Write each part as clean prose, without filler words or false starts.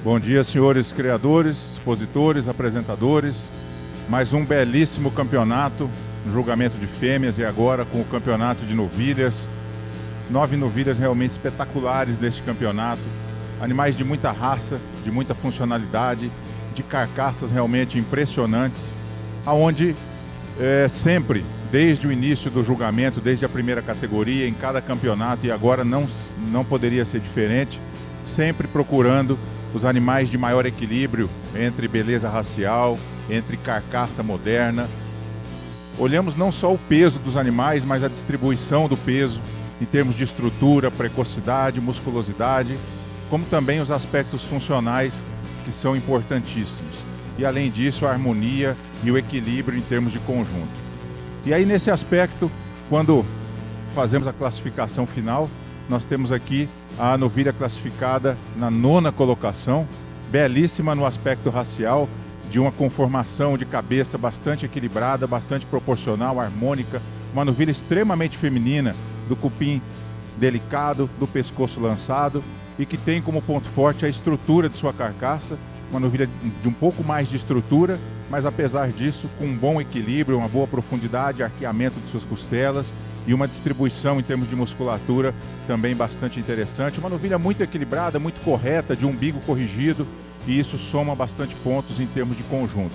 Bom dia, senhores criadores, expositores, apresentadores. Mais um belíssimo campeonato no julgamento de fêmeas e agora com o campeonato de novilhas. 9 novilhas realmente espetaculares neste campeonato. Animais de muita raça, de muita funcionalidade, de carcaças realmente impressionantes, aonde sempre, desde o início do julgamento, desde a primeira categoria, em cada campeonato, e agora não poderia ser diferente, sempre procurando os animais de maior equilíbrio entre beleza racial, entre carcaça moderna. Olhamos não só o peso dos animais, mas a distribuição do peso em termos de estrutura, precocidade, musculosidade, como também os aspectos funcionais que são importantíssimos. E além disso, a harmonia e o equilíbrio em termos de conjunto. E aí nesse aspecto, quando fazemos a classificação final, nós temos aqui a novilha classificada na 9ª colocação, belíssima no aspecto racial, de uma conformação de cabeça bastante equilibrada, bastante proporcional, harmônica, uma novilha extremamente feminina, do cupim delicado, do pescoço lançado e que tem como ponto forte a estrutura de sua carcaça, uma novilha de um pouco mais de estrutura, mas apesar disso com um bom equilíbrio, uma boa profundidade, arqueamento de suas costelas e uma distribuição em termos de musculatura também bastante interessante. Uma novilha muito equilibrada, muito correta, de umbigo corrigido, e isso soma bastante pontos em termos de conjunto.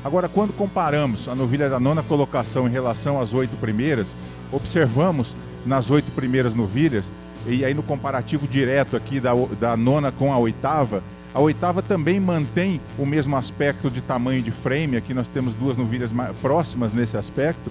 Agora, quando comparamos a novilha da 9ª colocação em relação às 8 primeiras, observamos nas 8 primeiras novilhas, e aí no comparativo direto aqui da 9ª com a 8ª, a 8ª também mantém o mesmo aspecto de tamanho de frame. Aqui nós temos 2 novilhas próximas nesse aspecto,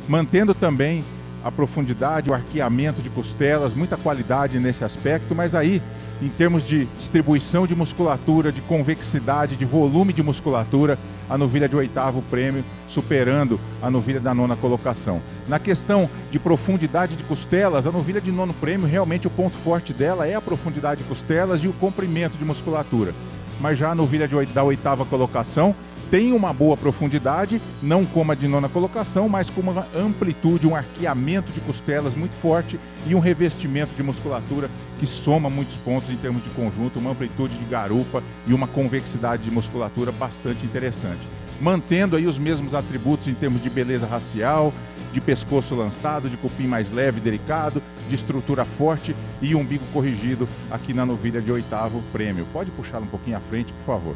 mantendo também a profundidade, o arqueamento de costelas, muita qualidade nesse aspecto, mas aí, em termos de distribuição de musculatura, de convexidade, de volume de musculatura, a novilha de 8º prêmio superando a novilha da 9ª colocação. Na questão de profundidade de costelas, a novilha de 9º prêmio, realmente o ponto forte dela é a profundidade de costelas e o comprimento de musculatura. Mas já a novilha da 8ª colocação tem uma boa profundidade, não como a de 9ª colocação, mas com uma amplitude, um arqueamento de costelas muito forte e um revestimento de musculatura que soma muitos pontos em termos de conjunto, uma amplitude de garupa e uma convexidade de musculatura bastante interessante. Mantendo aí os mesmos atributos em termos de beleza racial, de pescoço lançado, de cupim mais leve e delicado, de estrutura forte e umbigo corrigido aqui na novilha de 8º prêmio. Pode puxar um pouquinho à frente, por favor.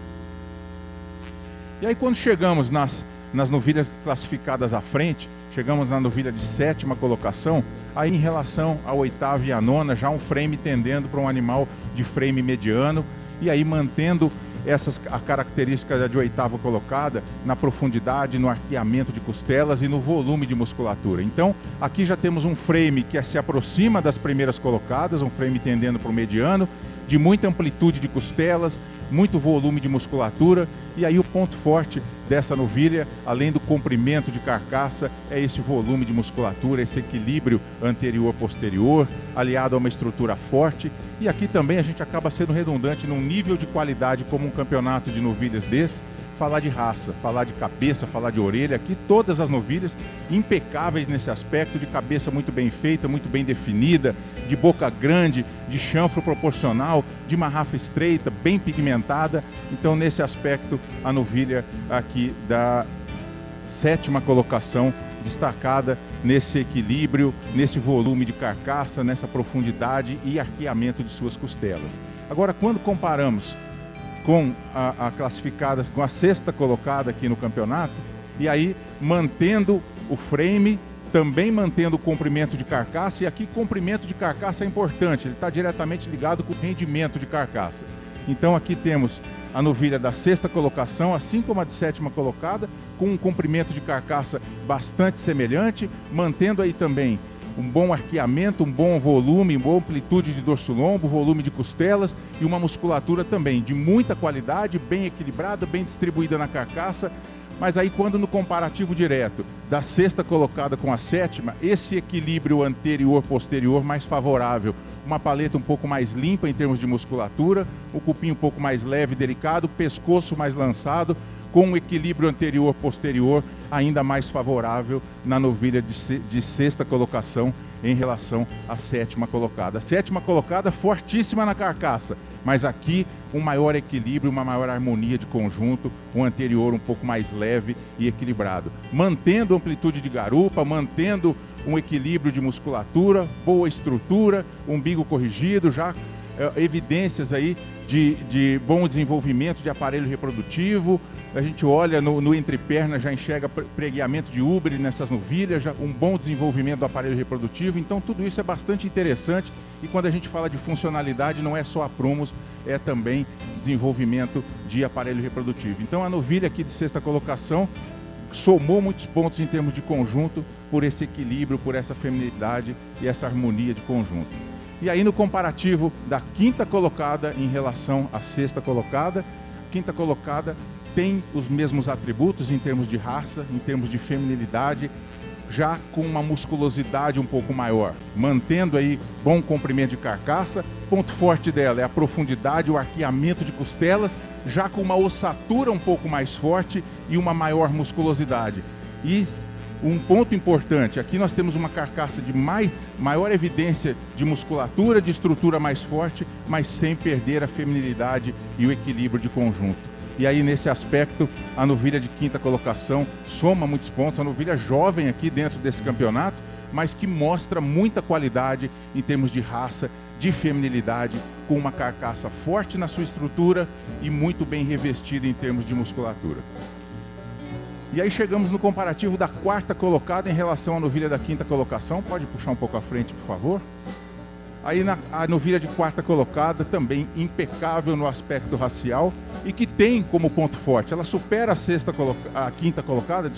E aí quando chegamos nas novilhas classificadas à frente, chegamos na novilha de 7ª colocação, aí em relação à 8ª e à 9ª, já um frame tendendo para um animal de frame mediano, e aí mantendo a característica de 8ª colocada na profundidade, no arqueamento de costelas e no volume de musculatura. Então aqui já temos um frame que se aproxima das primeiras colocadas, um frame tendendo para o mediano, de muita amplitude de costelas, muito volume de musculatura, e aí o ponto forte dessa novilha, além do comprimento de carcaça, é esse volume de musculatura, esse equilíbrio anterior-posterior, aliado a uma estrutura forte. E aqui também a gente acaba sendo redundante num nível de qualidade como um campeonato de novilhas desse, falar de raça, falar de cabeça, falar de orelha. Aqui todas as novilhas impecáveis nesse aspecto, de cabeça muito bem feita, muito bem definida, de boca grande, de chanfro proporcional, de marrafa estreita, bem pigmentada. Então nesse aspecto a novilha aqui da 7ª colocação, destacada nesse equilíbrio, nesse volume de carcaça, nessa profundidade e arqueamento de suas costelas. Agora, quando comparamos com a classificada, com a 6ª colocada aqui no campeonato, e aí mantendo o frame, também mantendo o comprimento de carcaça, e aqui comprimento de carcaça é importante, ele está diretamente ligado com o rendimento de carcaça. Então aqui temos a novilha da 6ª colocação, assim como a de 7ª colocada, com um comprimento de carcaça bastante semelhante, mantendo aí também um bom arqueamento, um bom volume, uma boa amplitude de dorso-lombo, volume de costelas e uma musculatura também de muita qualidade, bem equilibrada, bem distribuída na carcaça. Mas aí quando no comparativo direto da 6ª colocada com a 7ª, esse equilíbrio anterior-posterior mais favorável, uma paleta um pouco mais limpa em termos de musculatura, o cupim um pouco mais leve e delicado, pescoço mais lançado, com um equilíbrio anterior-posterior ainda mais favorável na novilha de sexta colocação em relação à sétima colocada. A sétima colocada fortíssima na carcaça, mas aqui um maior equilíbrio, uma maior harmonia de conjunto, um anterior um pouco mais leve e equilibrado, mantendo amplitude de garupa, mantendo um equilíbrio de musculatura, boa estrutura, umbigo corrigido, já evidências aí de bom desenvolvimento de aparelho reprodutivo. A gente olha no entreperna, já enxerga pregueamento de úbere nessas novilhas, já um bom desenvolvimento do aparelho reprodutivo. Então tudo isso é bastante interessante, e quando a gente fala de funcionalidade, não é só aprumos, é também desenvolvimento de aparelho reprodutivo. Então a novilha aqui de sexta colocação somou muitos pontos em termos de conjunto, por esse equilíbrio, por essa feminilidade e essa harmonia de conjunto. E aí no comparativo da quinta colocada em relação à sexta colocada, a quinta colocada tem os mesmos atributos em termos de raça, em termos de feminilidade, já com uma musculosidade um pouco maior, mantendo aí bom comprimento de carcaça. Ponto forte dela é a profundidade, o arqueamento de costelas, já com uma ossatura um pouco mais forte e uma maior musculosidade. E um ponto importante, aqui nós temos uma carcaça de maior evidência de musculatura, de estrutura mais forte, mas sem perder a feminilidade e o equilíbrio de conjunto. E aí nesse aspecto, a novilha de quinta colocação soma muitos pontos, a novilha jovem aqui dentro desse campeonato, mas que mostra muita qualidade em termos de raça, de feminilidade, com uma carcaça forte na sua estrutura e muito bem revestida em termos de musculatura. E aí chegamos no comparativo da quarta colocada em relação à novilha da quinta colocação. Pode puxar um pouco à frente, por favor. Aí a novilha de quarta colocada também impecável no aspecto racial e que tem como ponto forte, ela supera a quinta colocada,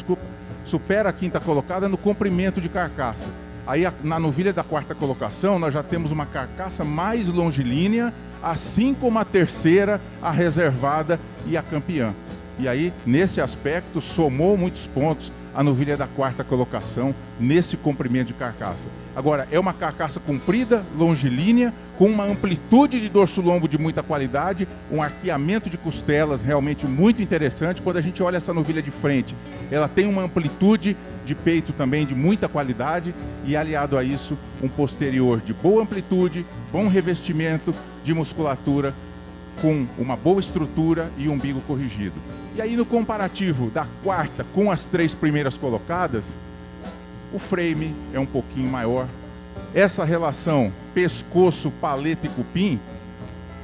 supera a quinta colocada no comprimento de carcaça. Aí na novilha da quarta colocação nós já temos uma carcaça mais longilínea, assim como a terceira, a reservada e a campeã. E aí, nesse aspecto, somou muitos pontos a novilha da quarta colocação nesse comprimento de carcaça. Agora, é uma carcaça comprida, longilínea, com uma amplitude de dorso-lombo de muita qualidade, um arqueamento de costelas realmente muito interessante. Quando a gente olha essa novilha de frente, ela tem uma amplitude de peito também de muita qualidade e, aliado a isso, um posterior de boa amplitude, bom revestimento de musculatura, com uma boa estrutura e umbigo corrigido. E aí no comparativo da quarta com as três primeiras colocadas, o frame é um pouquinho maior. Essa relação pescoço, paleta e cupim,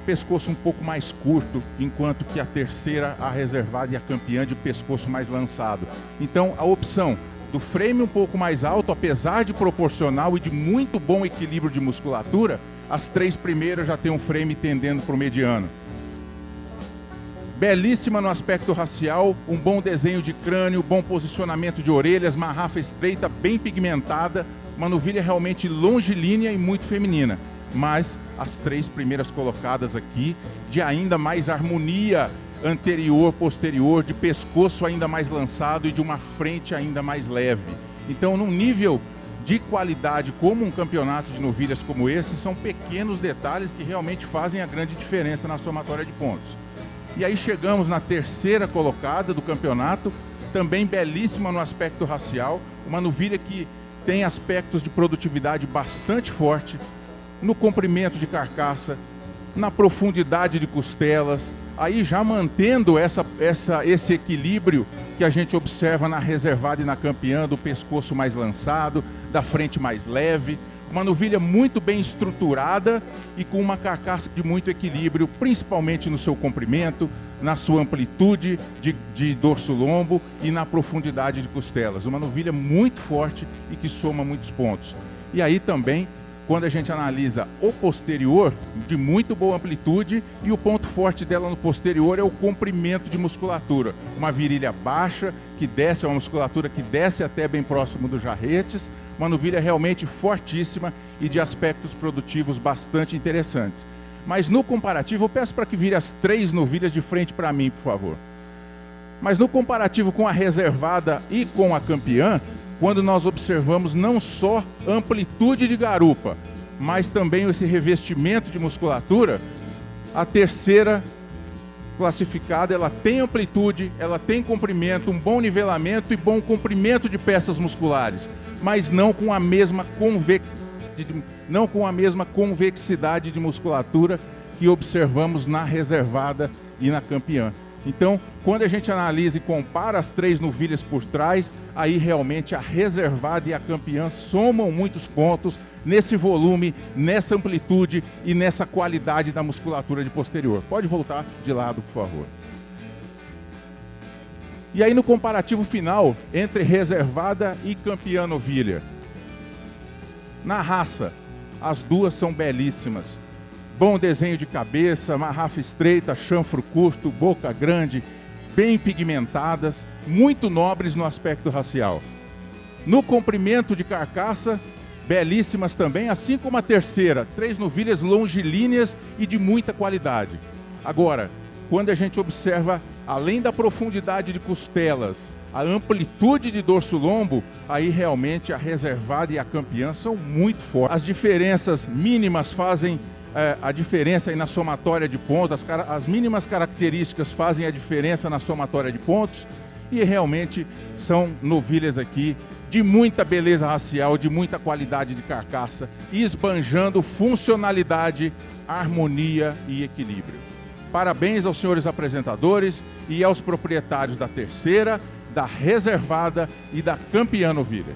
pescoço um pouco mais curto, enquanto que a terceira, a reservada e a campeã, de pescoço mais lançado. Então a opção do frame um pouco mais alto, apesar de proporcional e de muito bom equilíbrio de musculatura, as três primeiras já tem um frame tendendo para o mediano. Belíssima no aspecto racial, um bom desenho de crânio, bom posicionamento de orelhas, marrafa estreita, bem pigmentada, uma novilha realmente longilínea e muito feminina. Mas as três primeiras colocadas aqui, de ainda mais harmonia anterior-posterior, de pescoço ainda mais lançado e de uma frente ainda mais leve. Então, num nível de qualidade como um campeonato de novilhas como esse, são pequenos detalhes que realmente fazem a grande diferença na somatória de pontos. E aí chegamos na terceira colocada do campeonato, também belíssima no aspecto racial, uma novilha que tem aspectos de produtividade bastante forte, no comprimento de carcaça, na profundidade de costelas, aí já mantendo esse equilíbrio que a gente observa na reservada e na campeã, do pescoço mais lançado, da frente mais leve. Uma novilha muito bem estruturada e com uma carcaça de muito equilíbrio, principalmente no seu comprimento, na sua amplitude de dorso-lombo e na profundidade de costelas. Uma novilha muito forte e que soma muitos pontos. E aí também, quando a gente analisa o posterior, de muito boa amplitude, e o ponto forte dela no posterior é o comprimento de musculatura. Uma virilha baixa, que desce, uma musculatura que desce até bem próximo dos jarretes, uma novilha realmente fortíssima e de aspectos produtivos bastante interessantes. Mas no comparativo, eu peço para que vire as três novilhas de frente para mim, por favor. Mas no comparativo com a reservada e com a campeã, quando nós observamos não só amplitude de garupa, mas também esse revestimento de musculatura, a terceira classificada, ela tem amplitude, ela tem comprimento, um bom nivelamento e bom comprimento de peças musculares, mas não com a mesma convexidade de musculatura que observamos na reservada e na campeã. Então, quando a gente analisa e compara as 3 novilhas por trás, aí realmente a reservada e a campeã somam muitos pontos nesse volume, nessa amplitude e nessa qualidade da musculatura de posterior. Pode voltar de lado, por favor. E aí no comparativo final entre reservada e campeã novilha. Na raça, as duas são belíssimas. Bom desenho de cabeça, marrafa estreita, chanfro curto, boca grande, bem pigmentadas, muito nobres no aspecto racial. No comprimento de carcaça, belíssimas também, assim como a terceira, 3 novilhas longilíneas e de muita qualidade. Agora, quando a gente observa, além da profundidade de costelas, a amplitude de dorso-lombo, aí realmente a reservada e a campeã são muito fortes. As diferenças mínimas fazem a diferença aí na somatória de pontos, as mínimas características fazem a diferença na somatória de pontos, e realmente são novilhas aqui de muita beleza racial, de muita qualidade de carcaça, esbanjando funcionalidade, harmonia e equilíbrio. Parabéns aos senhores apresentadores e aos proprietários da terceira, da reservada e da campeã novilha.